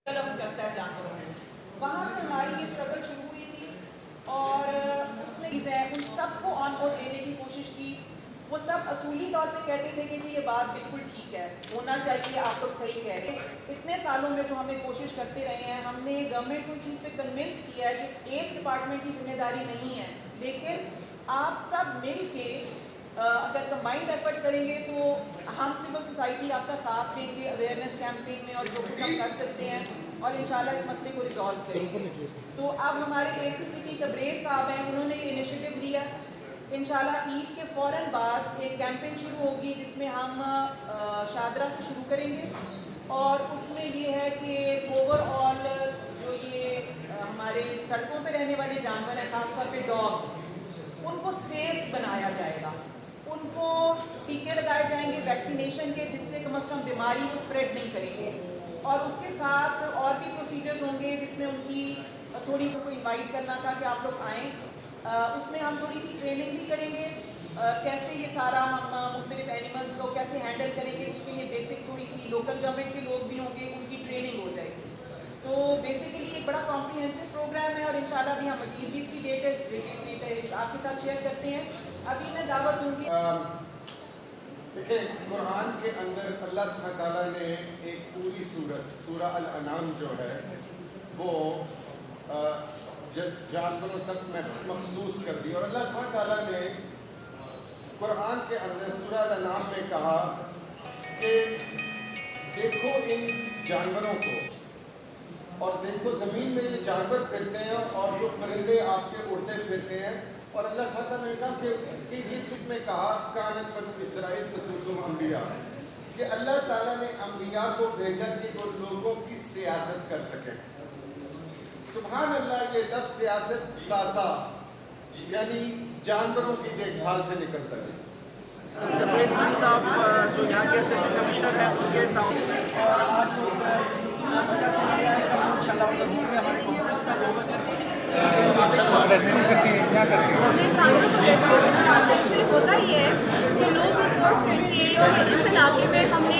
तलब करता है जानवरों में। वहाँ से हमारी ये स्ट्रगल शुरू हुई थी और उसमें उन सबको ऑन बोर्ड लेने की कोशिश की। वो सब असूली तौर पे कहते थे कि जी ये बात बिल्कुल ठीक है, होना चाहिए, आप लोग सही कह रहे हैं। इतने सालों में जो हमें कोशिश करते रहे हैं, हमने गवर्नमेंट को इस चीज़ पे कन्विंस किया है कि एक डिपार्टमेंट की जिम्मेदारी नहीं है, लेकिन आप सब मिल के अगर कंबाइंड एफर्ट करेंगे तो हम सिविल सोसाइटी आपका साथ देंगे अवेयरनेस कैंपेन में और जो कुछ हम कर सकते हैं और इंशाल्लाह इस मसले को रिजॉल्व करेंगे। तो अब हमारे ACCP तबरेज़ साहब हैं, उन्होंने ये इनिशिएटिव लिया। इंशाल्लाह ईद के फ़ौरन बाद एक कैंपेन शुरू होगी जिसमें हम शादरा से शुरू करेंगे और उसमें ये है कि ओवरऑल जो ये हमारे सड़कों पे रहने वाले जानवर हैं, ख़ासतौर पे डॉग्स, उनको सेफ बनाया जाएगा, उनको टीके लगाए जाएंगे वैक्सीनेशन के, जिससे कम से कम बीमारी को स्प्रेड नहीं करेंगे। और उसके साथ और भी प्रोसीजर्स होंगे जिसमें उनकी थोड़ी सी को इनवाइट करना था कि आप लोग आएँ। उसमें हम थोड़ी सी ट्रेनिंग भी करेंगे, कैसे ये सारा हम मुख्तलिफ एनिमल्स को कैसे हैंडल करेंगे, उसके लिए बेसिक थोड़ी सी लोकल गवर्नमेंट के लोग भी होंगे, उनकी ट्रेनिंग हो जाएगी। तो बेसिकली एक बड़ा कॉम्प्रिहेंसिव प्रोग्राम है और इंशाल्लाह भी हम मज़ीद भी इसकी डेट आपके साथ शेयर करते हैं। अभी मैं दावत दूँगी। देखिए, कुरान के अंदर अल्लाह सुब्हानहू व तआला ने एक पूरी सूरह अल-अनाम जो है वो जानवरों तक मखसूस कर दी। और अल्लाह सुब्हानहू व तआला ने कुरान के अंदर सूरह अल-अनाम में कहा कि देखो इन जानवरों को और देखो ज़मीन में ये जानवर फिरते हैं और जो परिंदे आपके उड़ते फिरते हैं। और अल्लाह सुब्हानहू व तआला ने कहा कि ये किसमें कहा कानत बनु इस्राईल तसुसुम अंबिया, कि अल्लाह ताला ने अंबिया को भेजा कि वो लोगों की सियासत कर सके। सुभान अल्लाह, ये लफ्ज़ सियासत सासा यानी जानवरों की देखभाल से निकलता है। तबरेज़ मनी साहब जो यहाँ के असिस्टेंट कमिश्नर हैं, उनके ताउन और आज लोग वजह से लिया है कि इंशाल्लाह होंगे हमारे कॉन्फ्रेंस का 2 बजे रेस्क्यू करती है, क्या करती है? हमें जानवरों को रेस्क्यू करना एक्चुअली होता ही है कि लोग रिपोर्ट करके इस इलाके में हमने